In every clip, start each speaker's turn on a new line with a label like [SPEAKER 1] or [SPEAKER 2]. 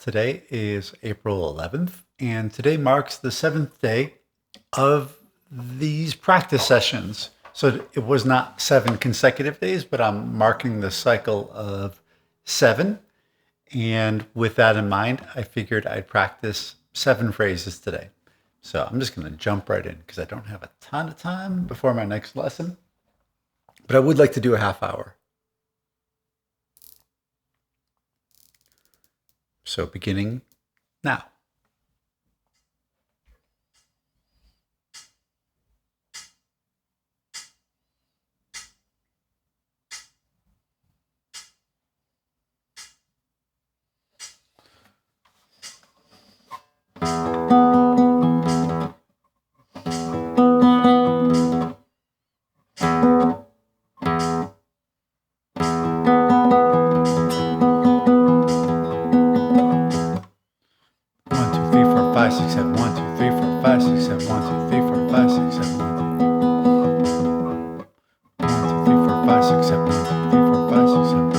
[SPEAKER 1] Today is April 11th, and today marks the seventh day of these practice sessions. So it was not 7 consecutive days, but I'm marking the cycle of 7. And with that in mind, I figured I'd practice 7 phrases today. So I'm just going to jump right in because I don't have a ton of time before my next lesson, but I would like to do a half hour. So beginning now. One, two, three, four, five, six, seven. 1, 2, 3, 4, 5, 6, 7. 1, 2, 3, 4, 5, 6, 7. 1, 2, 3, 4, 5, 6, 7. 1, 2, 3, 4, 5, 6, 7.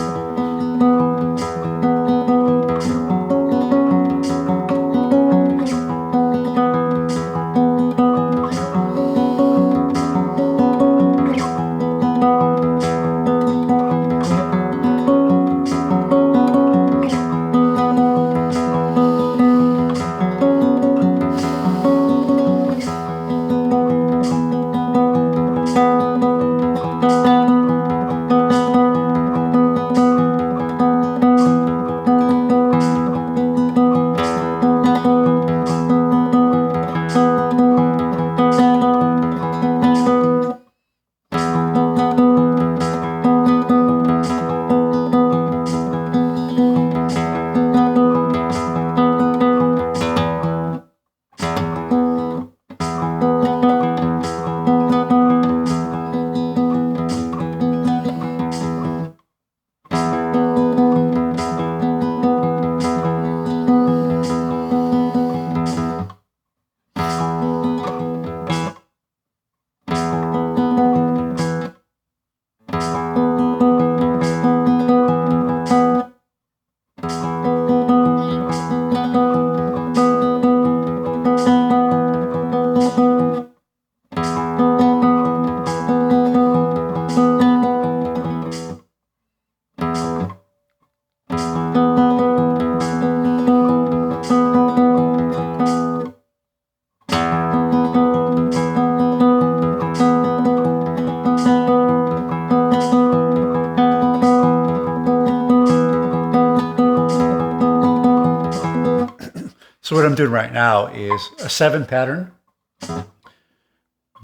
[SPEAKER 1] So what I'm doing right now is a 7 pattern. 1,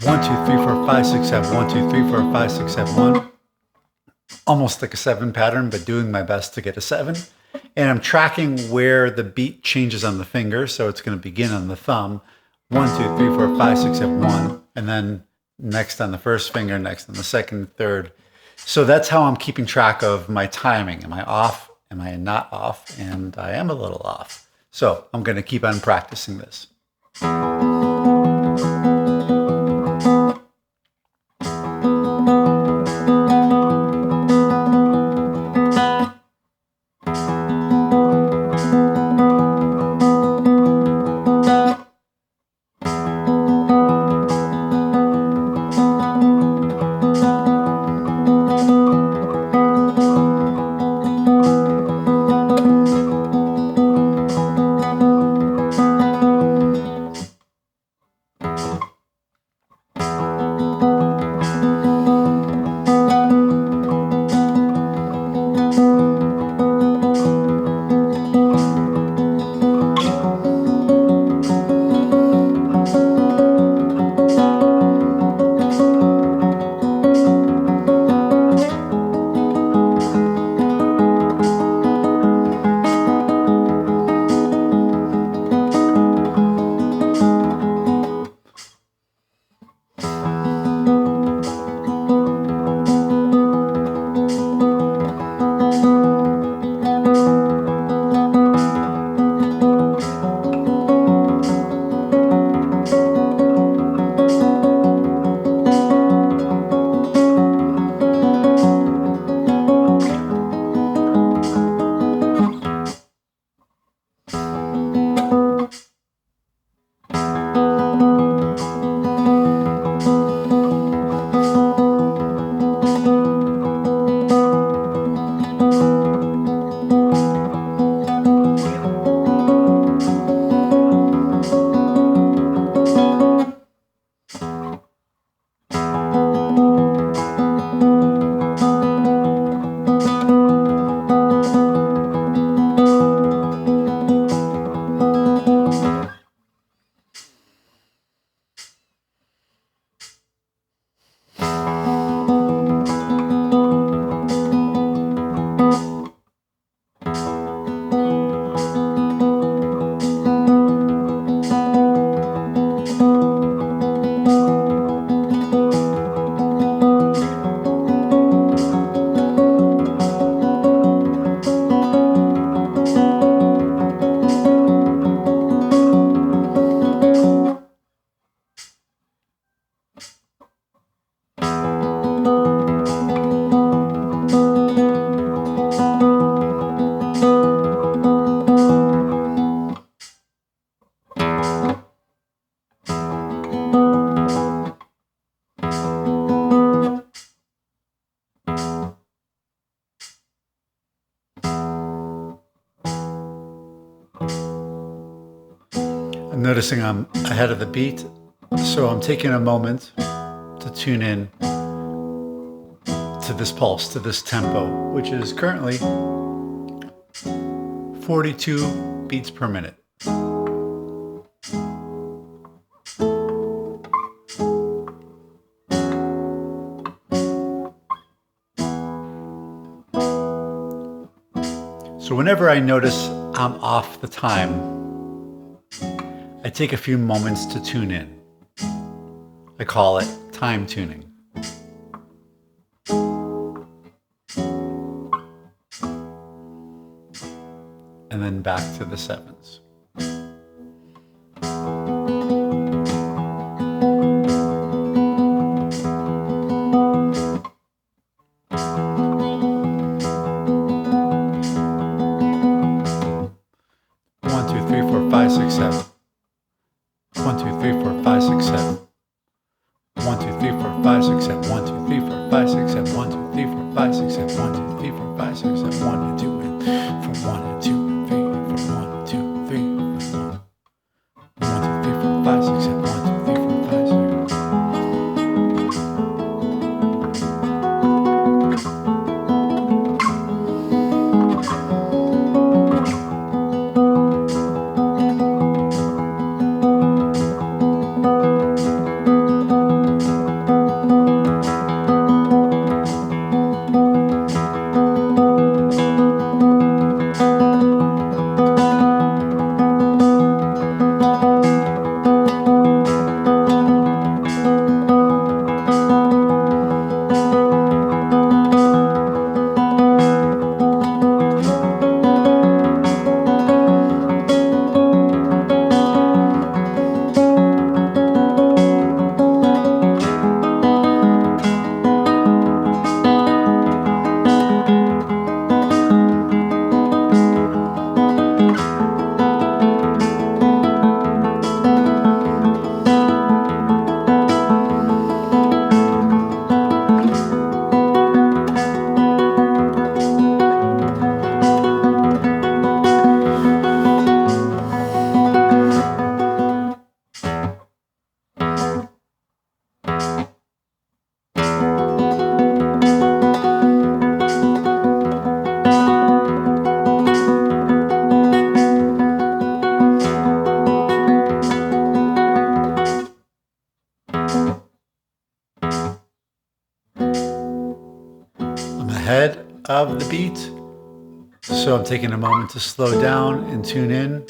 [SPEAKER 1] 2, 3, 4, 5, 6, 7. 1, 2, 3, 4, 5, 6, 7, 1. Almost like a 7 pattern, but doing my best to get a 7. And I'm tracking where the beat changes on the finger. So it's going to begin on the thumb. 1, 2, 3, 4, 5, 6, 7, 1. And then next on the first finger, next on the second, third. So that's how I'm keeping track of my timing. Am I off? Am I not off? And I am a little off. So I'm going to keep on practicing this. noticing I'm ahead of the beat, so I'm taking a moment to tune in to this pulse, to this tempo, which is currently 42 beats per minute. So whenever I notice I'm off the time, I take a few moments to tune in. I call it time tuning. And then back to the sevens. One, two, three, four, five, six, seven. 1, 2, 3, 4, 5, 6, 7. 1, 2, 3, 4, 5, 6, 7. 1, 2, 3, 4, 5, 6, 7. 1, 2, 3, 4, 5, 6, 7. 1, 2, 3, 4, 5, 6, 7. 1 and 2 and from 1 and 2 and 3 and from 1 and 2 and 3 and from 1, 2, 3, 4, 5, 6, 7. 1, 2, 3, 4, 5, 6. Ahead of the beat, so I'm taking a moment to slow down and tune in.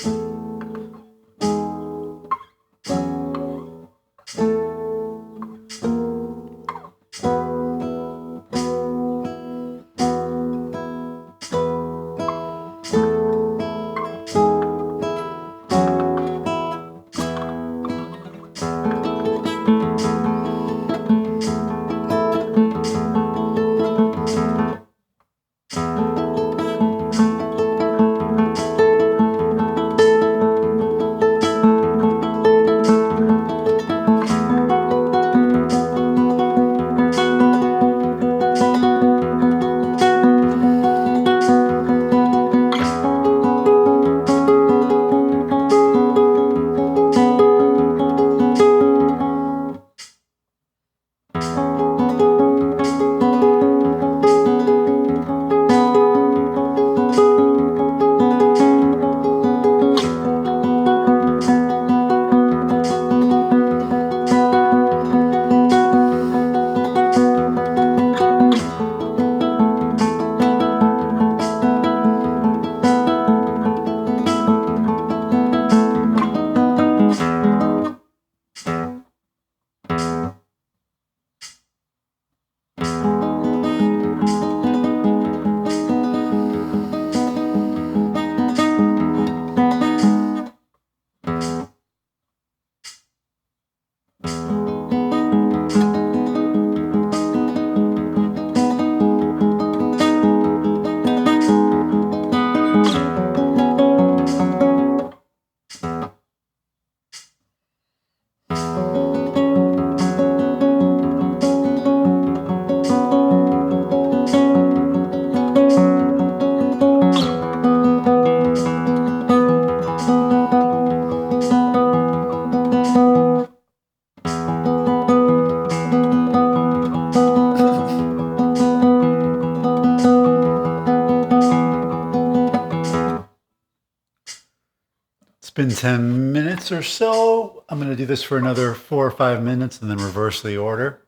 [SPEAKER 1] It's been 10 minutes or so. I'm going to do this for another 4 or 5 minutes and then reverse the order.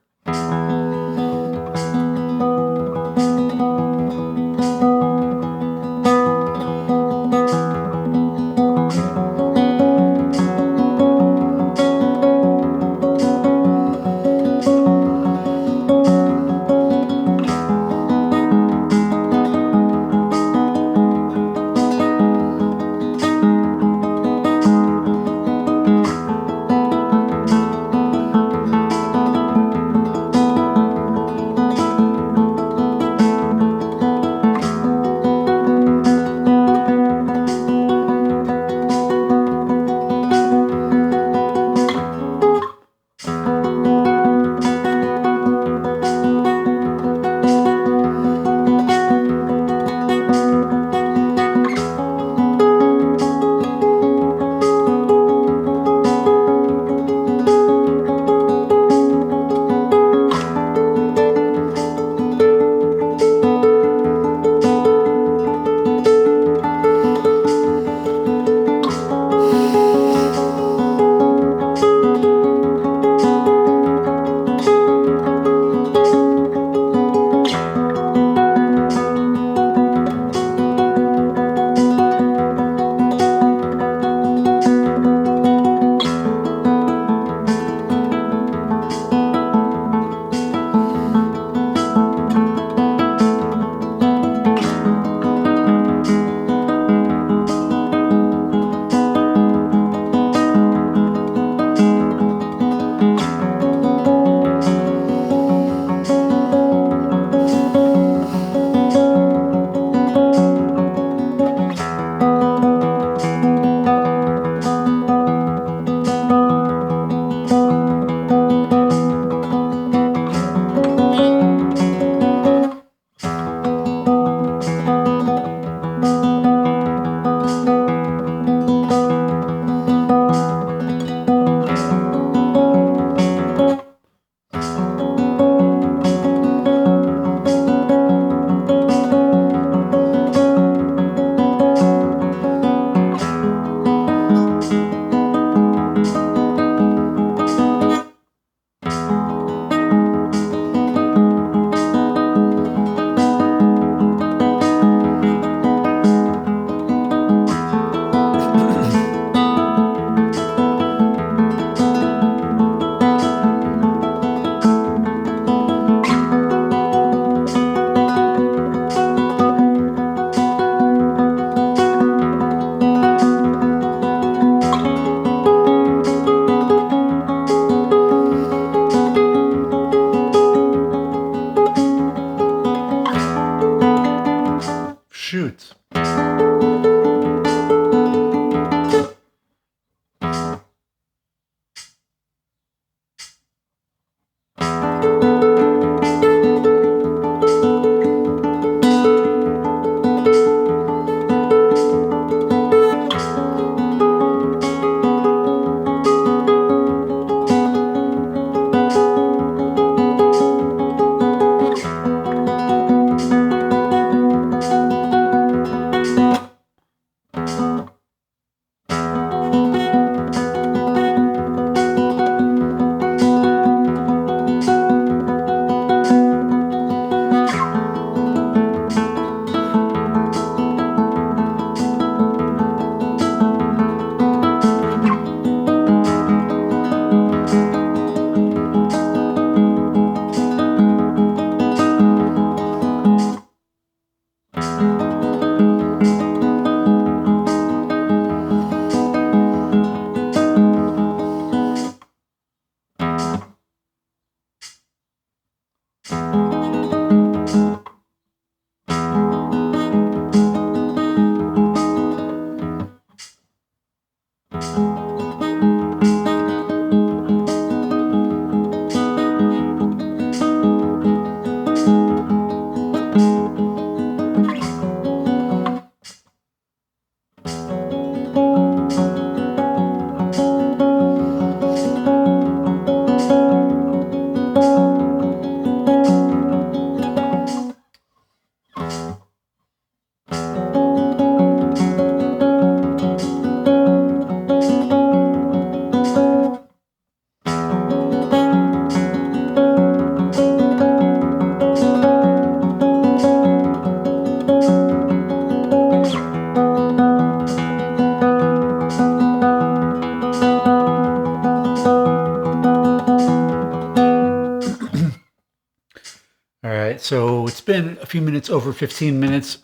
[SPEAKER 1] So it's been a few minutes, over 15 minutes.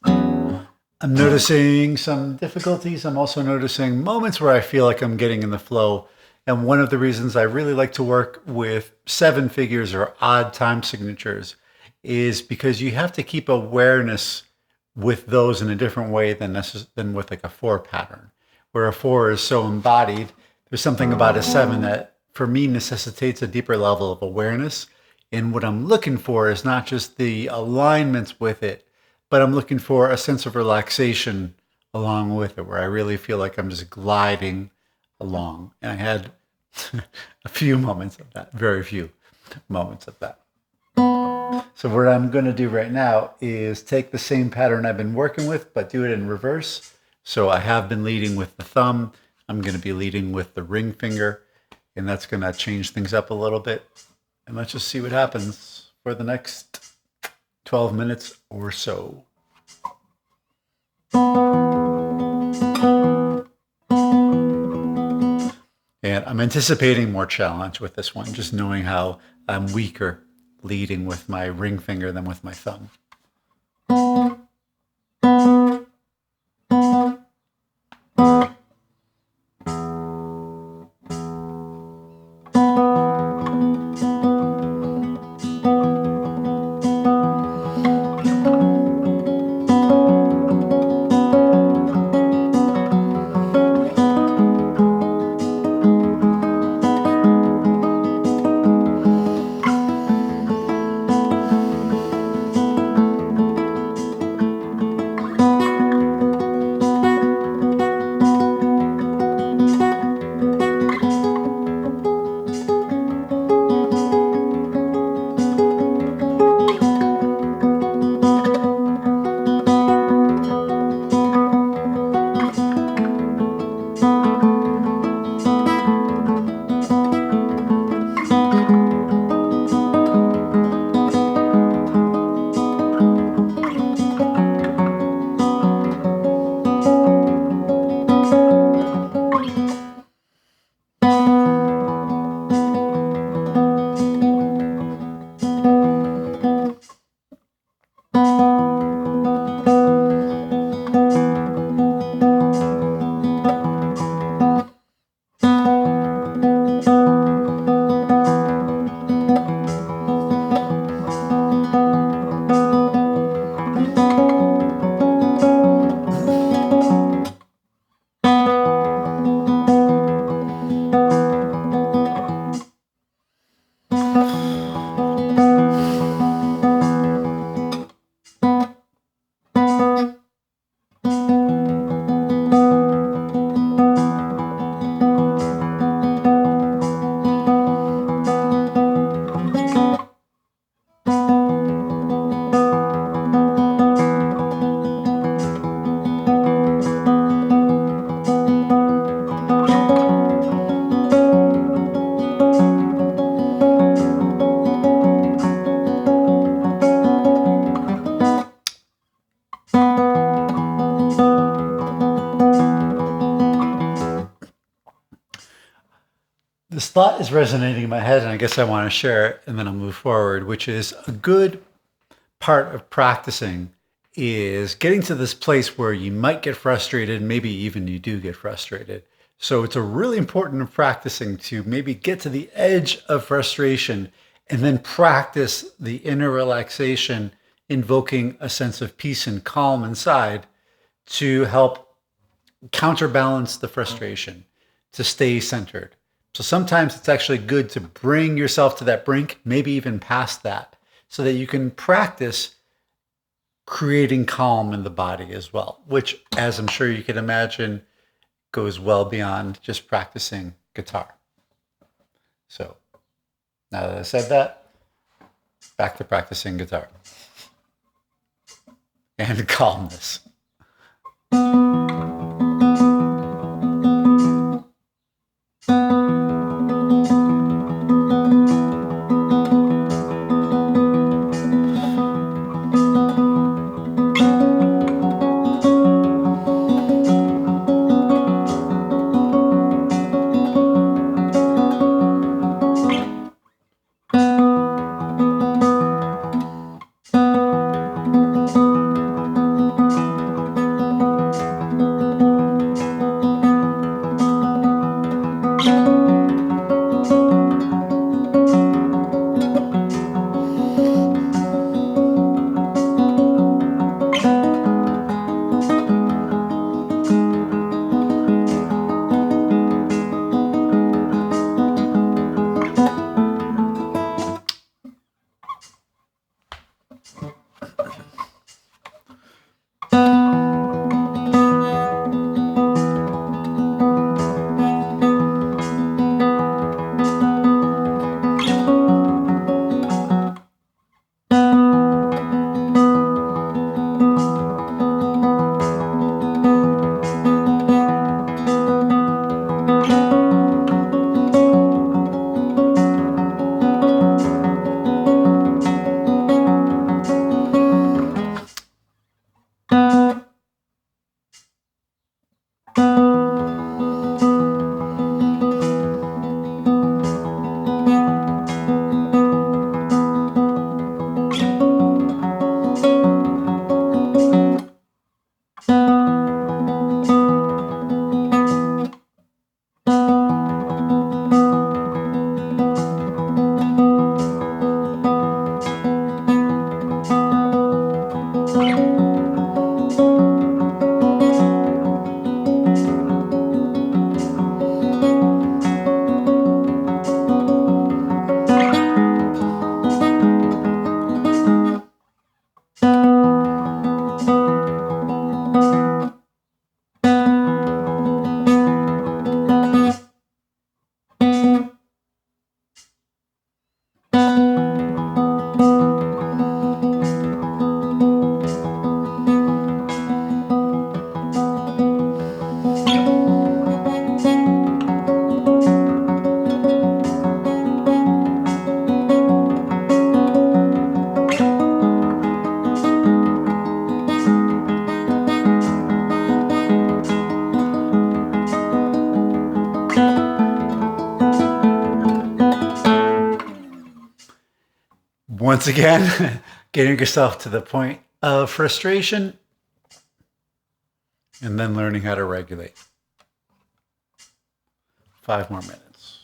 [SPEAKER 1] I'm noticing some difficulties. I'm also noticing moments where I feel like I'm getting in the flow. And one of the reasons I really like to work with seven figures or odd time signatures is because you have to keep awareness with those in a different way than with like a four pattern, where a four is so embodied. There's something about a seven that for me necessitates a deeper level of awareness. And what I'm looking for is not just the alignments with it, but I'm looking for a sense of relaxation along with it, where I really feel like I'm just gliding along. And I had a few moments of that, very few moments of that. So what I'm going to do right now is take the same pattern I've been working with, but do it in reverse. So I have been leading with the thumb. I'm going to be leading with the ring finger, and that's going to change things up a little bit. And let's just see what happens for the next 12 minutes or so. And I'm anticipating more challenge with this one, just knowing how I'm weaker leading with my ring finger than with my thumb. This thought is resonating in my head, and I guess I want to share it, and then I'll move forward, which is a good part of practicing is getting to this place where you might get frustrated, maybe even you do get frustrated. So it's a really important in practicing to maybe get to the edge of frustration and then practice the inner relaxation, invoking a sense of peace and calm inside to help counterbalance the frustration, to stay centered. So sometimes it's actually good to bring yourself to that brink, maybe even past that, so that you can practice creating calm in the body as well, which, as I'm sure you can imagine, goes well beyond just practicing guitar. So now that I said that, back to practicing guitar and calmness. Once again, getting yourself to the point of frustration and then learning how to regulate. 5 more minutes.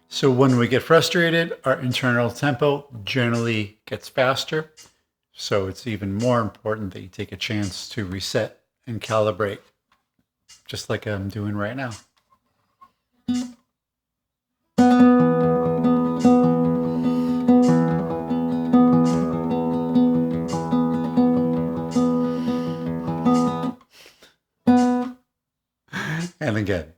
[SPEAKER 1] So when we get frustrated, our internal tempo generally gets faster. So it's even more important that you take a chance to reset and calibrate, just like I'm doing right now. And again.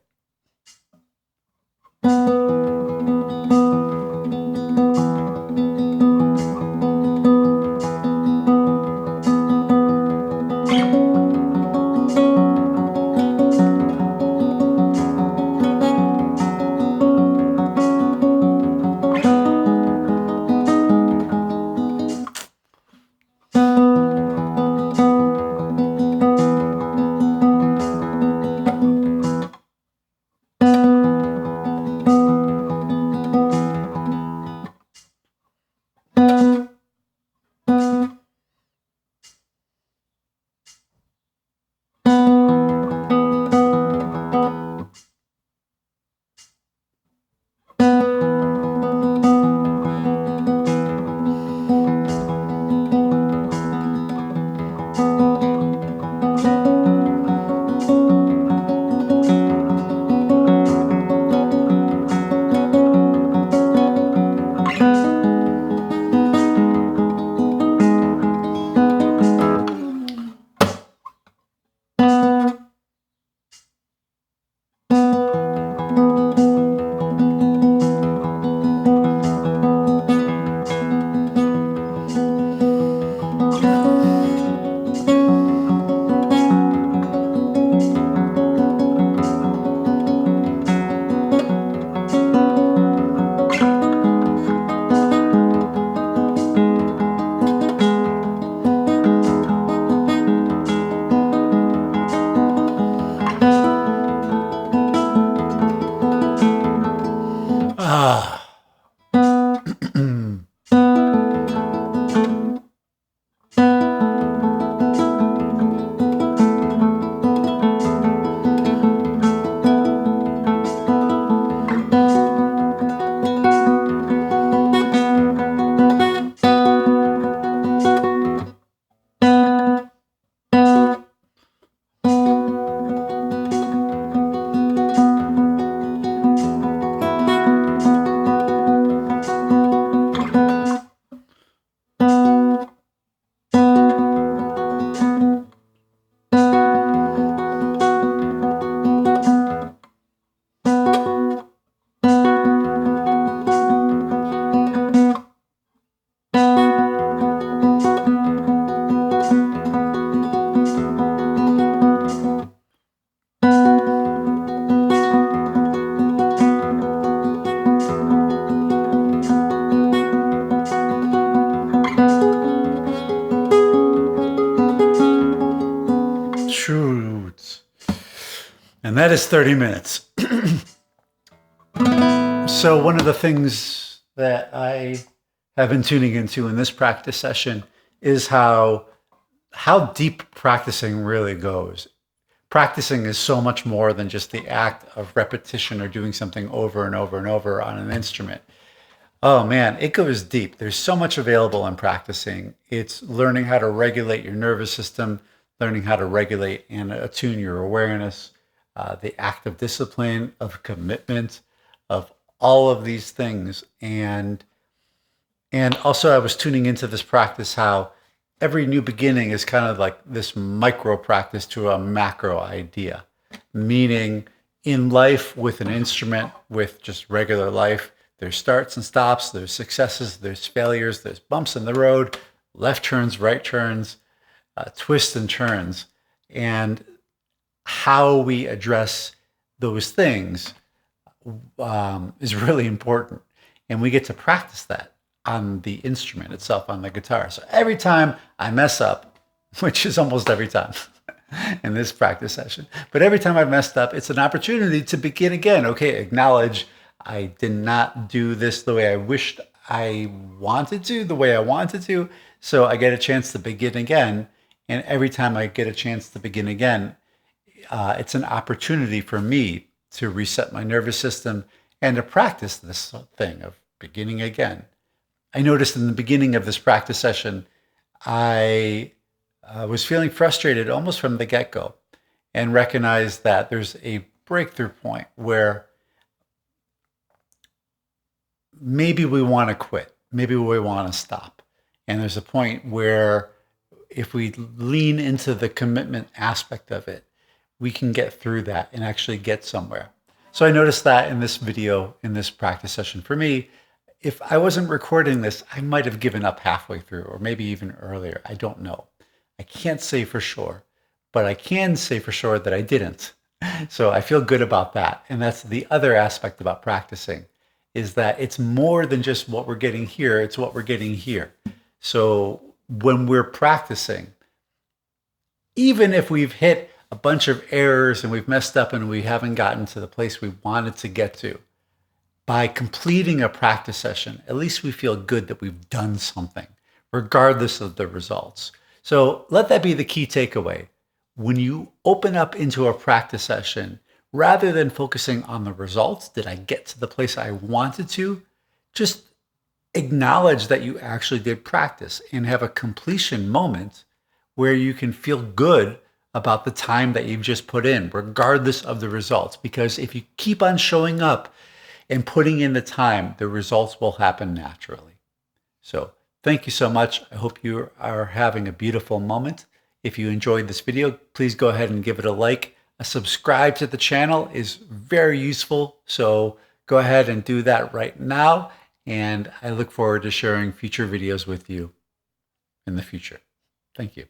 [SPEAKER 1] that is 30 minutes. So one of the things that I have been tuning into in this practice session is how deep practicing really goes. Practicing is so much more than just the act of repetition or doing something over and over and over on an instrument. Oh man, it goes deep. There's so much available in practicing. It's learning how to regulate your nervous system, learning how to regulate and attune your awareness, the act of discipline, of commitment, of all of these things. And also I was tuning into this practice how every new beginning is kind of like this micro practice to a macro idea, meaning in life with an instrument, with just regular life, there's starts and stops, there's successes, there's failures, there's bumps in the road, left turns, right turns, twists and turns. And how we address those things is really important. And we get to practice that on the instrument itself, on the guitar. So every time I mess up, which is almost every time in this practice session, but every time I've messed up, it's an opportunity to begin again. Okay, acknowledge I did not do this the way I wished I wanted to, the way I wanted to. So I get a chance to begin again. And every time I get a chance to begin again, it's an opportunity for me to reset my nervous system and to practice this thing of beginning again. I noticed in the beginning of this practice session, I was feeling frustrated almost from the get-go and recognized that there's a breakthrough point where maybe we want to quit. Maybe we want to stop. And there's a point where if we lean into the commitment aspect of it, we can get through that and actually get somewhere. So I noticed that in this video, in this practice session. For me, if I wasn't recording this, I might have given up halfway through or maybe even earlier. I don't know. I can't say for sure, but I can say for sure that I didn't. So I feel good about that. And that's the other aspect about practicing, is that it's more than just what we're getting here, it's what we're getting here. So when we're practicing, even if we've hit a bunch of errors and we've messed up and we haven't gotten to the place we wanted to get to, by completing a practice session, at least we feel good that we've done something, regardless of the results. So let that be the key takeaway. When you open up into a practice session, rather than focusing on the results, did I get to the place I wanted to? Just acknowledge that you actually did practice and have a completion moment where you can feel good about the time that you've just put in, regardless of the results. Because if you keep on showing up and putting in the time, the results will happen naturally. So thank you so much. I hope you are having a beautiful moment. If you enjoyed this video, please go ahead and give it a like. A subscribe to the channel is very useful. So go ahead and do that right now. And I look forward to sharing future videos with you in the future. Thank you.